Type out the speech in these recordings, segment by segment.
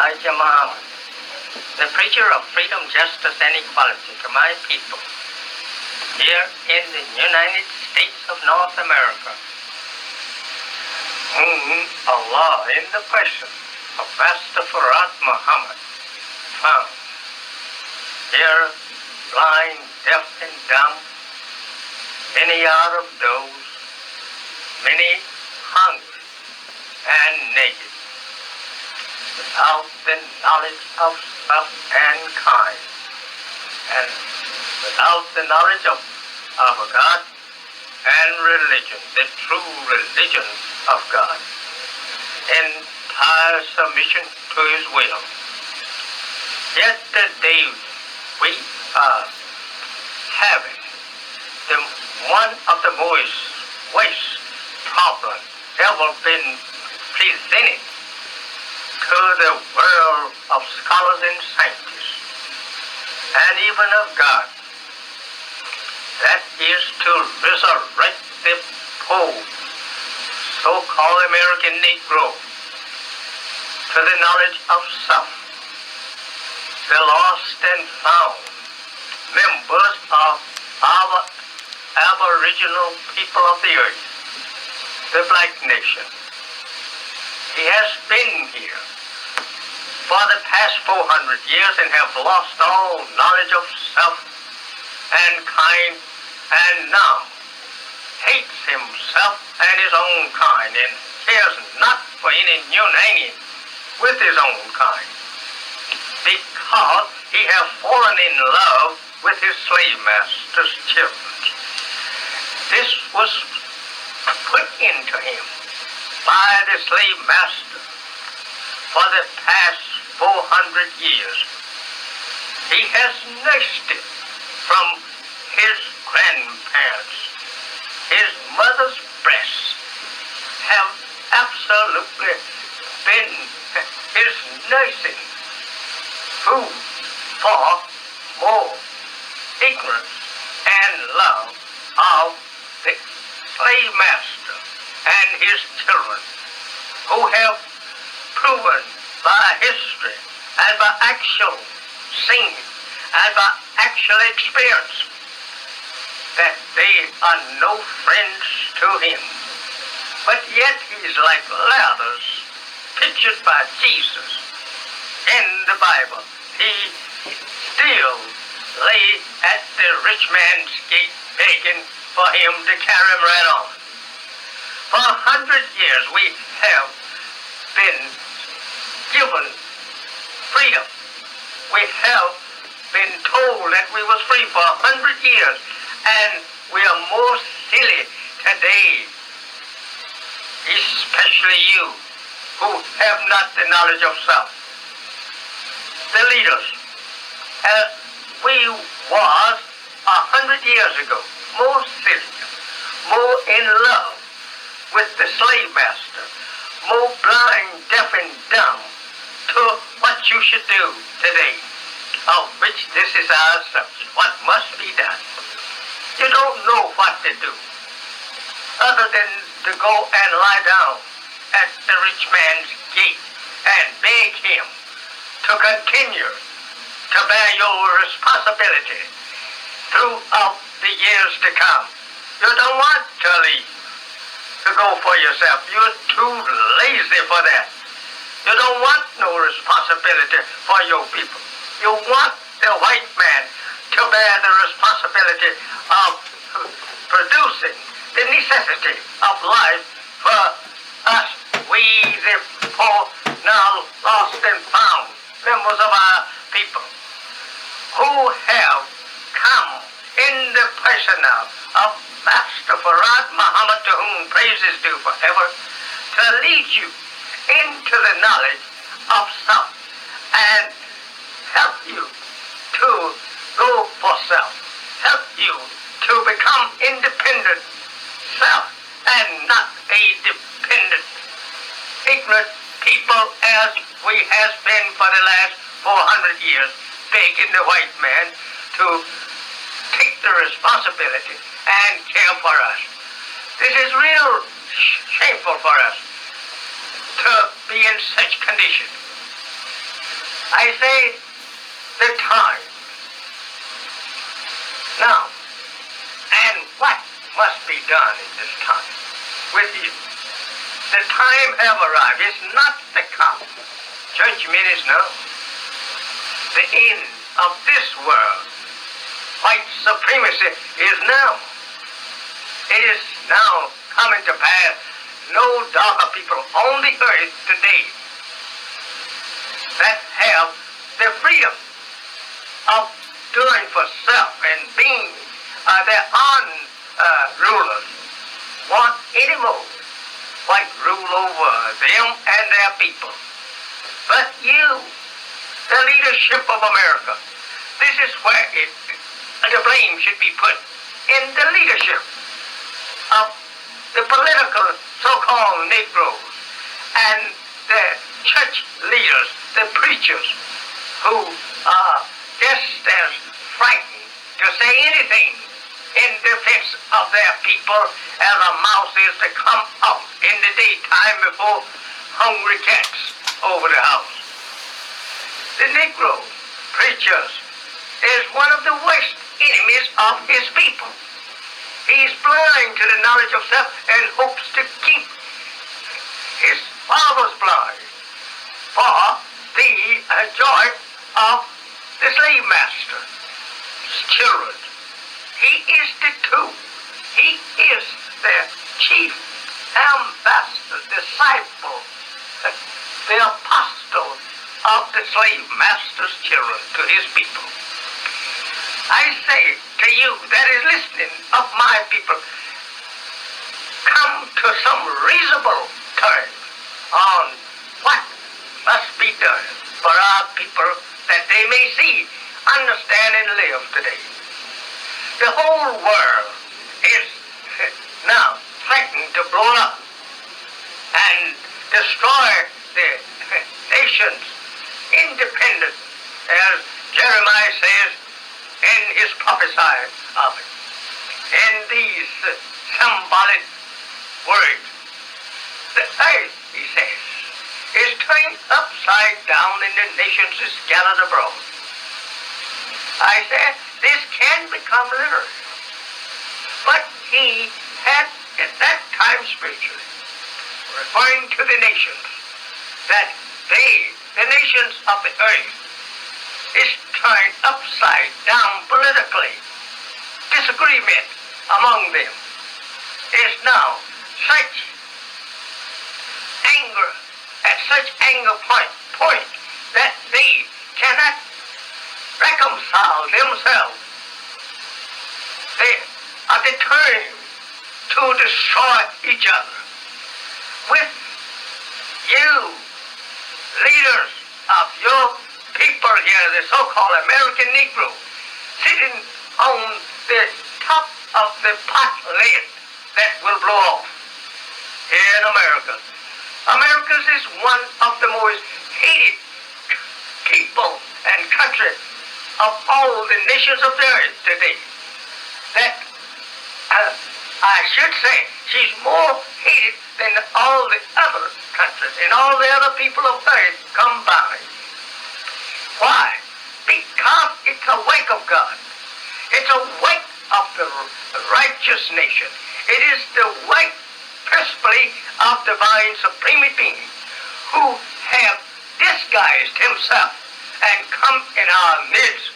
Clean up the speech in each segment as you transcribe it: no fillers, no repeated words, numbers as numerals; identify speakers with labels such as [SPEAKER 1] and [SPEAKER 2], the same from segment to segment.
[SPEAKER 1] Elijah Muhammad, the preacher of freedom, justice, and equality to my people here in the United States of North America, whom Allah in the person of Master Farad Muhammad found here blind, deaf, and dumb, many out of those, many hungry and naked, without the knowledge of self and kind, and without the knowledge of God and religion, the true religion of God, entire submission to His will. Yet today we are having one of the worst problems ever been presented to the world of scholars and scientists, and even of God. That is to resurrect the poor, so-called American Negro, to the knowledge of self, the lost and found members of our aboriginal people of the earth, the black nation. He has been here for the past 400 years and have lost all knowledge of self and kind, and now hates himself and his own kind, and cares not for any uniting with his own kind, because he has fallen in love with his slave master's children. This was put into him by the slave master for the past 400 years. He has nursed it from his grandparents. His mother's breasts have absolutely been his nursing food for more ignorance and love of the slave master and his children, who have proven by history and by actual seeing and by actual experience that they are no friends to him. But yet he's like Lazarus, pictured by Jesus in the Bible. He still lay at the rich man's gate begging for him to carry him right on. For 100 years we have been given freedom. We have been told that we was free for 100 years, and we are more silly today, especially you who have not the knowledge of self. The leaders, we was 100 years ago more silly, more in love with the slave master, more blind, deaf, and dumb to what you should do today, of which this is our subject, what must be done. You don't know what to do other than to go and lie down at the rich man's gate and beg him to continue to bear your responsibility throughout the years to come. You don't want to leave to go for yourself. You're too lazy for that. You don't want no responsibility for your people. You want the white man to bear the responsibility of producing the necessity of life for us, we the poor, now lost and found members of our people, who have come in the person of Master Farad Muhammad, to whom praise is due forever, to lead you into the knowledge of self and help you to go for self, help you to become independent self and not a dependent, ignorant people as we has been for the last 400 years, begging the white man to take the responsibility and care for us. This is real shameful for us to be in such condition. I say the time now, and what must be done in this time with you. The time have arrived. It's not the come. Judgment is now. The end of this world, white supremacy, is now. It is now coming to pass. No darker people on the earth today that have the freedom of doing for self and being their own rulers want any more white rule over them and their people. But you, the leadership of America, this is where the blame should be put in the leadership of the political so-called Negroes and the church leaders, the preachers, who are just as frightened to say anything in defense of their people as a mouse is to come out in the daytime before hungry cats over the house. The Negro preachers is one of the worst enemies of his people. He is blind to the knowledge of self and hopes to keep his fathers blind for the joy of the slave master's children. He is the two. He is the chief ambassador, disciple, the apostle of the slave master's children to his people. I say to you that is listening of my people, come to some reasonable terms on what must be done for our people that they may see, understand, and live today. The whole world is now threatening to blow up and destroy the nation's independence, as Jeremiah says in his prophesying of it. In these symbolic words, the earth, he says, is turned upside down and the nations is scattered abroad. I said, this can become literal. But he had at that time spiritually, referring to the nations, that they, the nations of the earth, is turned upside down politically. Disagreement among them is now such anger, at such anger point that they cannot reconcile themselves. They are determined to destroy each other. With you, leaders of your people here, the so-called American Negro, sitting on the top of the pot lid that will blow off here in America. America is one of the most hated people and countries of all the nations of the earth today. That, I should say, she's more hated than all the other countries and all the other people of earth combined. Why? Because it's a wake of God. It's a wake of the righteous nation. It is the wake, principally, of divine supreme being who have disguised himself and come in our midst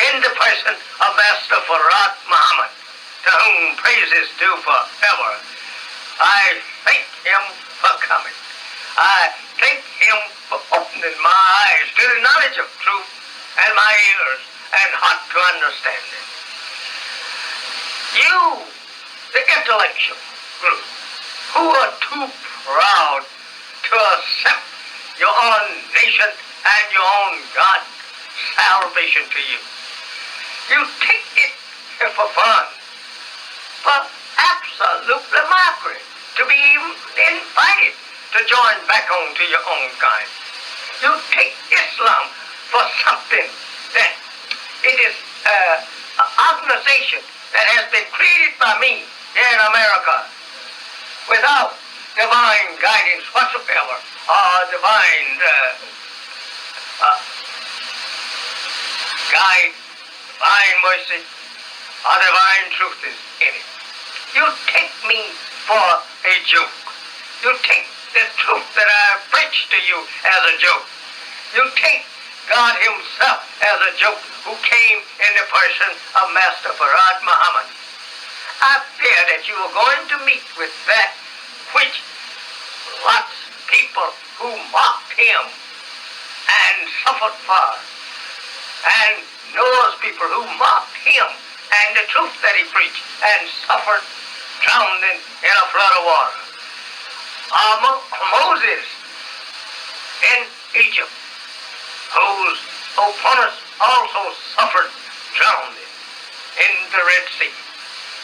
[SPEAKER 1] in the person of Master Farad Muhammad, to whom praise is due forever. I thank him for coming. I thank him for opening my eyes to the knowledge of truth and my ears and heart to understand it. You, the intellectual group, who are too proud to accept your own nation and your own God, salvation to you. You take it for fun, for absolutely mockery, to be invited to join back on to your own kind. You take Islam for something that it is an organization that has been created by me here in America without divine guidance whatsoever, or divine guide, divine mercy, or divine truth is in it. You take me for a joke. You take the truth that I have preached to you as a joke. You take God himself as a joke who came in the person of Master Farad Muhammad. I fear that you are going to meet with that which lots of people who mocked him and suffered for, and those people who mocked him and the truth that he preached and suffered, drowned in a flood of water. Moses in Egypt, whose opponents also suffered, drowned in the Red Sea.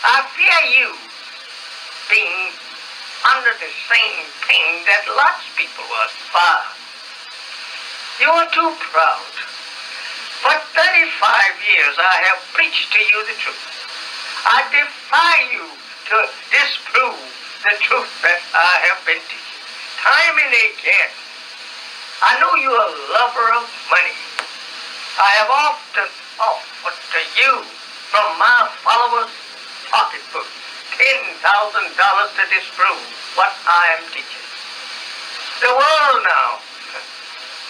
[SPEAKER 1] I fear you being under the same pain that lots of people were for. You are too proud. For 35 years I have preached to you the truth. I defy you to disprove the truth that I have been teaching. Time and again, I know you're a lover of money. I have often offered to you from my followers' pocketbook $10,000 to disprove what I am teaching. The world now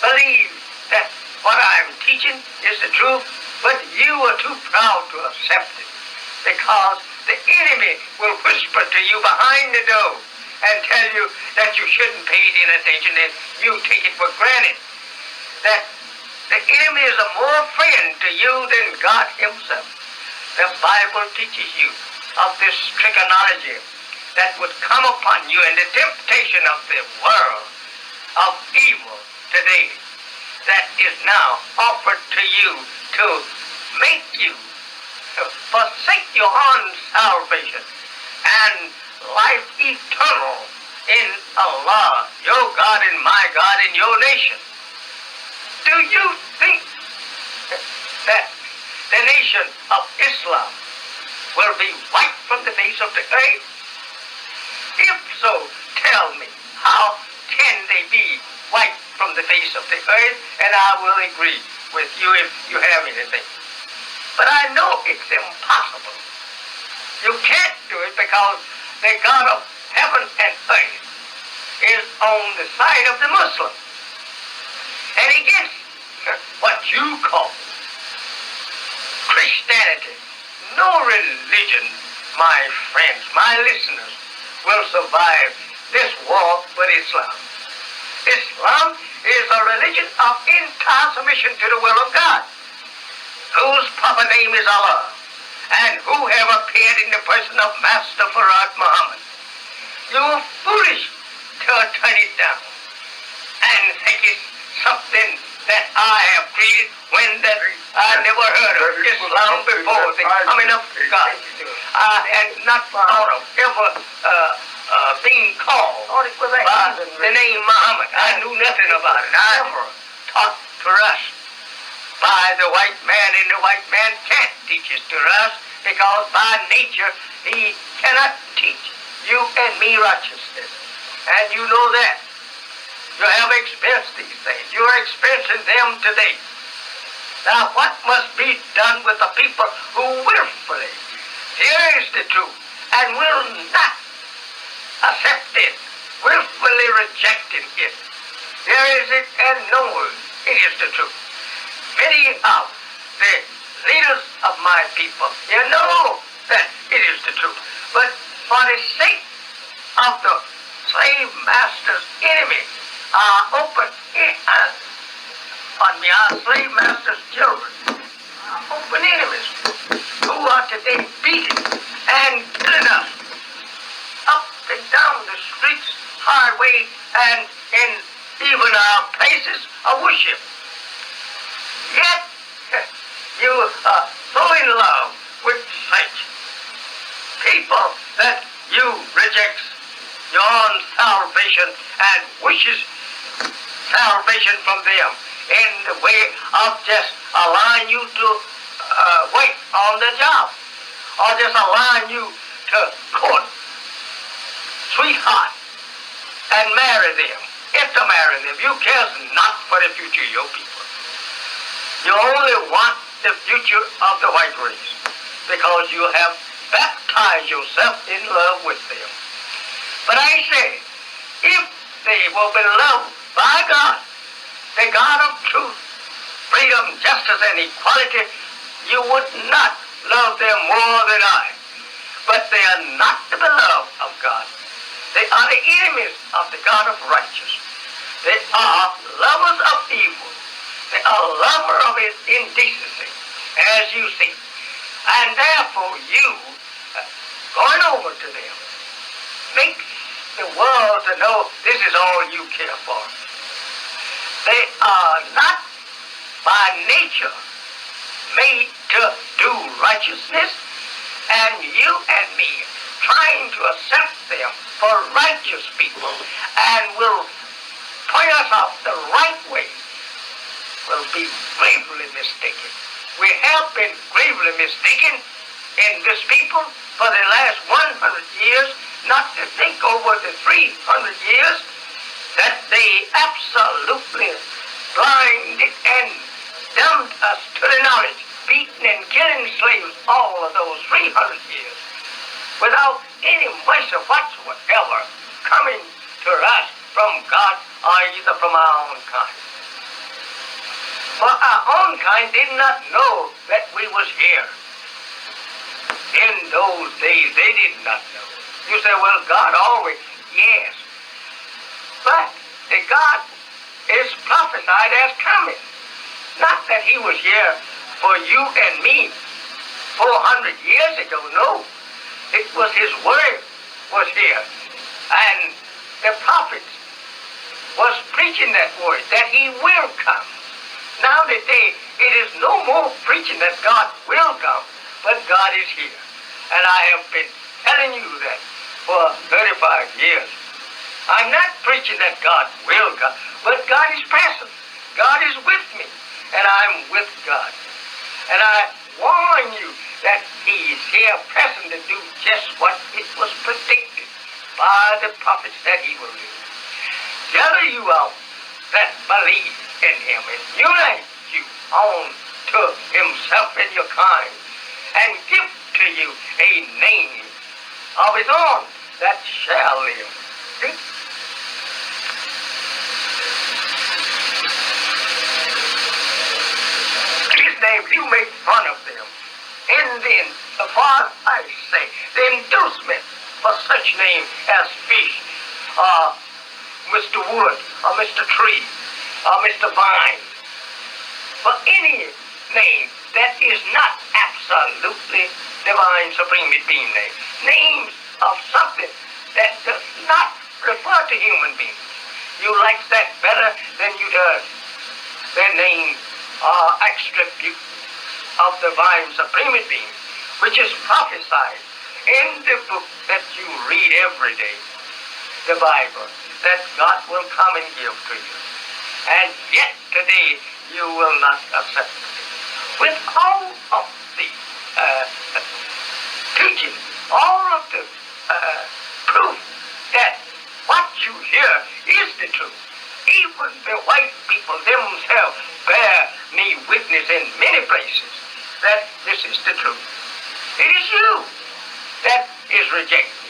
[SPEAKER 1] believes that what I am teaching is the truth, but you are too proud to accept it, because the enemy will whisper to you behind the door and tell you that you shouldn't pay it any attention, and you take it for granted. That the enemy is a more friend to you than God himself. The Bible teaches you of this trigonometry that would come upon you and the temptation of the world of evil today that is now offered to you to make you forsake your own salvation and life eternal in Allah, your God and my God and your nation. Do you think that the nation of Islam will be wiped from the face of the earth? If so, tell me, how can they be wiped from the face of the earth? And I will agree with you if you have anything. But I know it's impossible. You can't do it because the God of heaven and earth is on the side of the Muslim and against what you call Christianity. No religion, my friends, my listeners, will survive this war with Islam. Islam is a religion of entire submission to the will of God, whose proper name is Allah, and who have appeared in the person of Master Farad Muhammad. You are foolish to turn it down and think it's something that I have created when that I never heard of Islam before the coming of God. I had not thought of ever being called by the name Muhammad. I knew nothing about it. I never taught to us by the white man, and the white man can't teach it to us because by nature he cannot teach you and me righteousness. And you know that. You have experienced these things. You are experiencing them today. Now what must be done with the people who willfully hears the truth and will not accept it, willfully rejecting it? There is it and knows it is the truth. Many of the leaders of my people, you know that it is the truth. But for the sake of the slave master's enemies, our slave master's children, our open enemies, who are today beating and killing us up and down the streets, highway, and in even our places of worship. Yet, you are so in love with such people that you reject your own salvation and wishes salvation from them in the way of just allowing you to wait on the job, or just allowing you to court sweetheart and marry them. If to marry them, you care not for the future of your people. You only want the future of the white race, because you have baptized yourself in love with them. But I say, if they will be loved by God, the God of truth, freedom, justice, and equality, you would not love them more than I. But they are not the beloved of God. They are the enemies of the God of righteousness. They are lovers of evil. They are lovers of indecency, as you see. And therefore you, going over to them, makes the world to know this is all you care for. They are not by nature made to do righteousness, and you and me trying to accept them for righteous people and will point us off the right way will be gravely mistaken. We have been gravely mistaken in this people for the last 100 years, not to think over the 300 years that they absolutely blinded and dumbed us to the knowledge, beating and killing slaves all of those 300 years without any mercy whatsoever coming to us from God or either from our own kind. For our own kind did not know that we was here. In those days, they did not know. You say, well, God always, yes. But the God is prophesied as coming. Not that he was here for you and me 400 years ago, no. It was his word was here. And the prophets was preaching that word, that he will come. Now today, it is no more preaching that God will come, but God is here. And I have been telling you that for 35 years. I'm not preaching that God will come, but God is present. God is with me, and I'm with God. And I warn you that he is here present to do just what it was predicted by the prophets that he will do. Gather you out that believe in him and unite you on to himself and your kind, and give to you a name of his own that shall live. See? These names, you make fun of them. And then, as far as I say, the inducement for such names as Fish, Mr. Wood, or Mr. Tree, or Mr. Vine, for any name that is not absolutely divine, supreme being name. Names of something that does not refer to human beings. You like that better than you does. Their names are attributes of divine supreme being, which is prophesied in the book that you read every day, the Bible, that God will come and give to you. And yet today you will not accept it. With all of the teaching, all of the proof that what you hear is the truth. Even the white people themselves bear me witness in many places that this is the truth. It is you that is rejected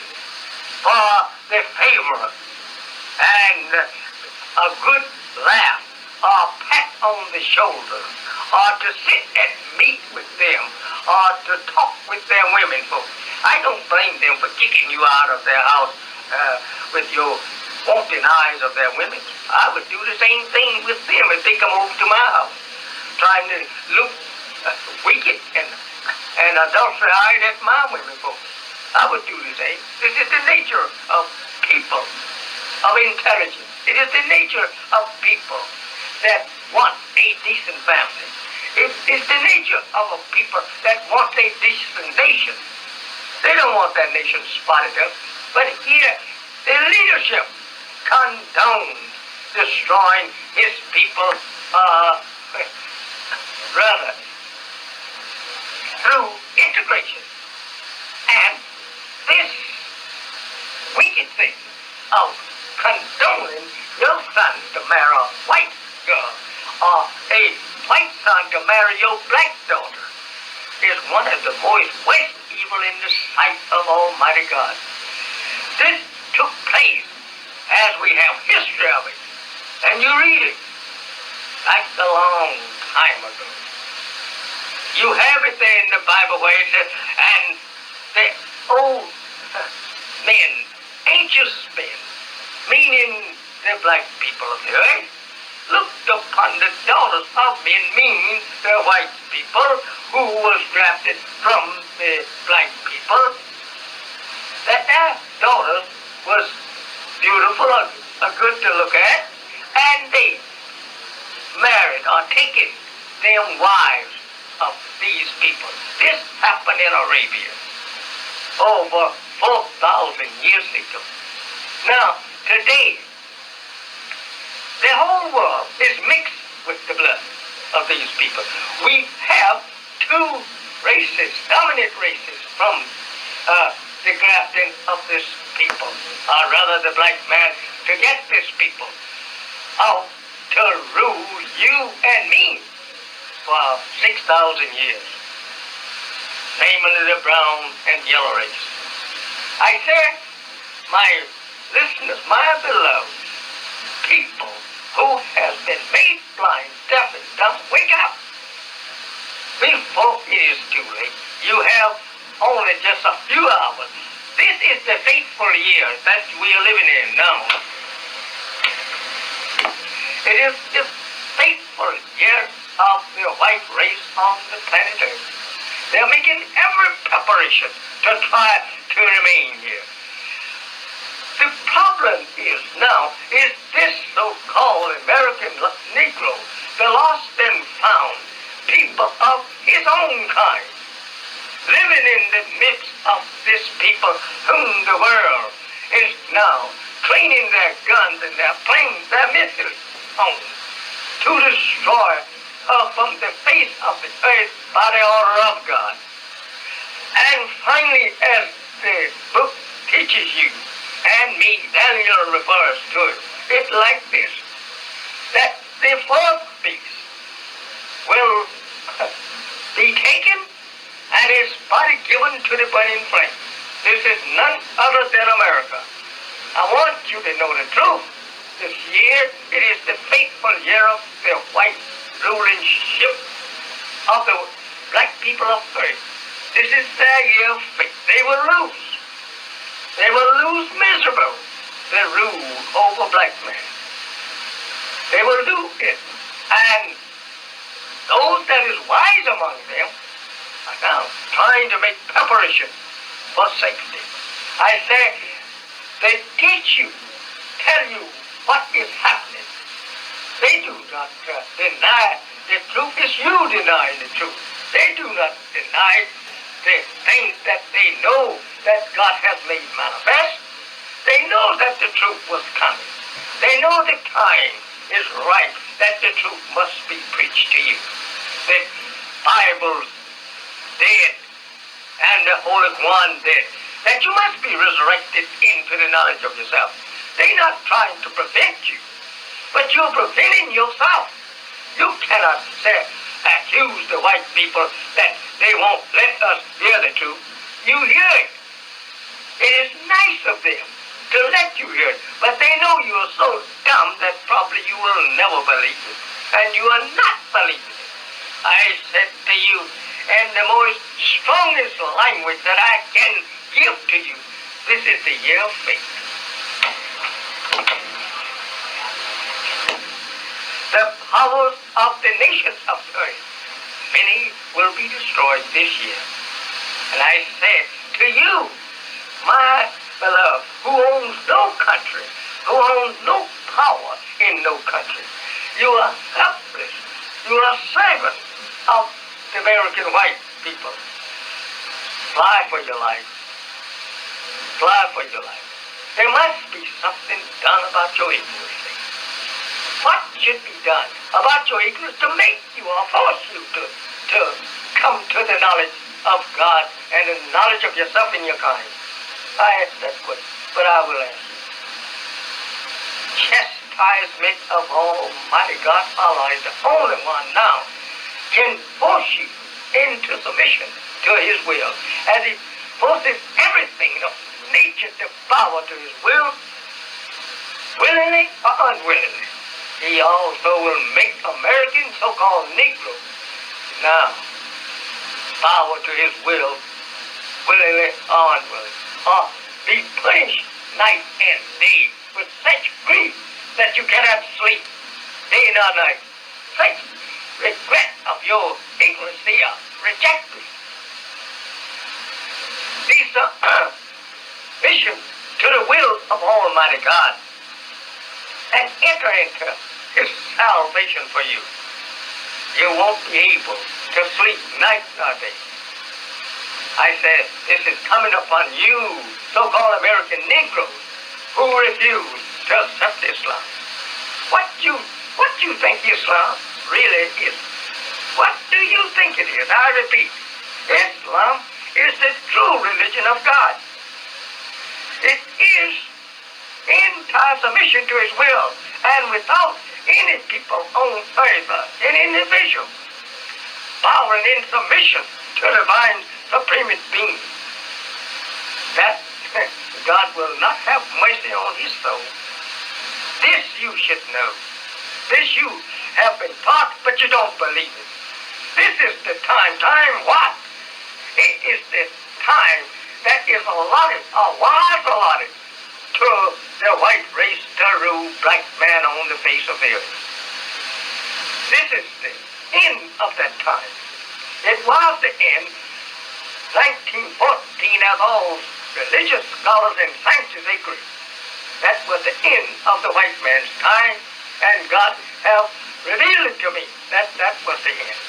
[SPEAKER 1] for the favor and a good laugh or pat on the shoulder or to sit and meet with them or to talk with their women folks. I don't blame them for kicking you out of their house with your wanting eyes of their women. I would do the same thing with them if they come over to my house, trying to look wicked and adultery-eyed at my women folks. I would do the same. This is the nature of people, of intelligence. It is the nature of people that want a decent family. It is the nature of a people that want a decent nation. They don't want that nation spotted up. But here, the leadership condones destroying his people, rather, through integration. And this wicked thing of condoning your son to marry a white girl or a white son to marry your black daughter is one of the most worst evil in the sight of Almighty God. This took place as we have history of it. And you read it like a long time ago. You have it there in the Bible where it says, and the old men, ancient men, meaning the black people of the earth, looked upon the daughters of men, meaning the white people who was drafted from the black people, that their daughters was beautiful or good to look at, and they married or taken them wives of these people. This happened in Arabia over 4,000 years ago. Now, today, the whole world is mixed with the blood of these people. We have two races, dominant races from the grafting of this people, or rather the black man, to get this people out to rule you and me for 6,000 years, namely the brown and yellow race. I say, my listeners, my beloved people who has been made blind, deaf, and dumb, wake up before it is too late. You have only just a few hours. This is the fateful year that we are living in now. It is the fateful year of the white race on the planet Earth. They are making every preparation to try to remain here. The problem is now, is this so-called American Negro, the lost and found people of his own kind, living in the midst of this people whom the world is now training their guns and their planes, their missiles on to destroy from the face of the earth by the order of God. And finally, as the book teaches you, and me, Daniel, refers to it, it's like this, that the fourth beast will be taken and his body given to the burning flame. This is none other than America. I want you to know the truth. This year, it is the fateful year of the white ruling ship of the black people of earth. This is their year of fate. They will lose. They will lose miserable the rule over black men. They will do it. And those that is wise among them are now trying to make preparation for safety. I say, they teach you, tell you what is happening. They do not deny the truth. It's you denying the truth. They do not deny the things that they know that God has made manifest. They know that the truth was coming. They know the time is right, that the truth must be preached to you. The Bible's dead and the Holy One dead. That you must be resurrected into the knowledge of yourself. They're not trying to prevent you, but you're preventing yourself. You cannot accuse the white people that they won't let us hear the truth. You hear it. It is nice of them to let you hear it, but they know you are so dumb that probably you will never believe it, and you are not believing it. I said to you, in the most strongest language that I can give to you, this is the year of faith. The powers of the nations of the earth, many will be destroyed this year. And I said to you, my beloved, who owns no country, who owns no power in no country, you are helpless. You are servants of the American white people. Fly for your life. Fly for your life. There must be something done about your ignorance. What should be done about your ignorance to make you or force you to come to the knowledge of God and the knowledge of yourself and your kind? I ask that question, but I will answer. Chastisement of Almighty God Allah is the only one now can force you into submission to his will, as he forces everything of nature to bow to his will, willingly or unwillingly. He also will make American so-called Negroes now bow to his will, willingly or unwillingly, or be punished night and day with such grief that you cannot sleep day nor night. Such regret of your ignorance, they are rejected. These are mission to the will of Almighty God and enter into his salvation for you. You won't be able to sleep night nor day. I said, this is coming upon you, so-called American Negroes, who refuse to accept Islam. What you think Islam really is? What do you think it is? I repeat, Islam is the true religion of God. It is entire submission to his will, and without any people on earth, any individual, bowing in submission to the divine supreme being, that God will not have mercy on his soul. This you should know. This you have been taught, but you don't believe it. This is the time. Time what? It is the time that is allotted, or was allotted, to the white race to rule black man on the face of the earth. This is the end of that time. It was the end, 1914, as all religious scholars and scientists agree. That was the end of the white man's time, and God have revealed it to me that that was the end.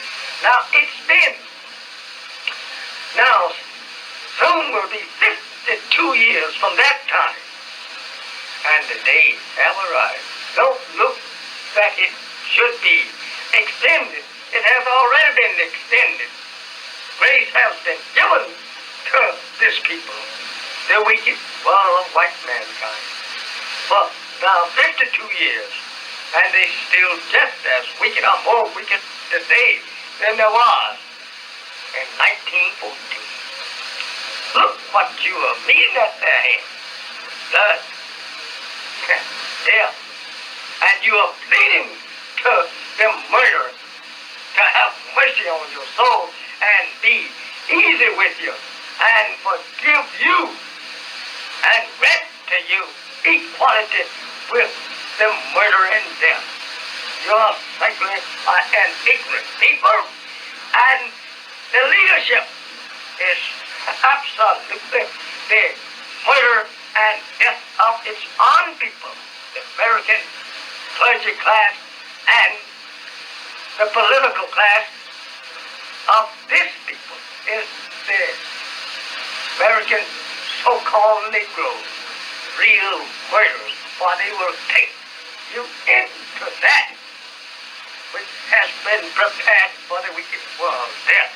[SPEAKER 1] Now it's been. Now soon will be 52 years from that time, and the day have arrived. Don't look that it should be extended. It has already been extended. Grace has been given to this people, the wicked world of white mankind. But now 52 years, and they still just as wicked or more wicked today than there was in 1914. Look what you are meeting at their hands. Blood, death, and you are pleading to the murderer to have mercy on your soul and be easy with you and forgive you and grant to you equality with the murder and death. You are simply an ignorant people, and the leadership is absolutely the murder and death of its own people, the American clergy class and the political class of this people is the American so-called Negroes, real murderers, for they will take you into that which has been prepared for the wicked world. Death,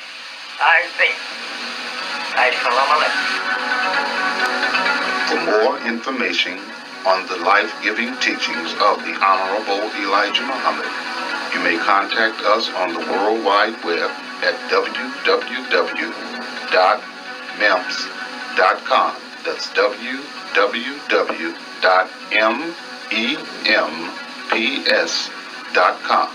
[SPEAKER 1] I think. Assalamu alaikum.
[SPEAKER 2] For more information on the life-giving teachings of the Honorable Elijah Muhammad, you may contact us on the World Wide Web at www.memps.com. That's www.memps.com.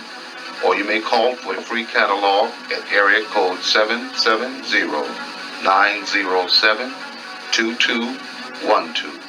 [SPEAKER 2] Or you may call for a free catalog at area code 770-907-2212.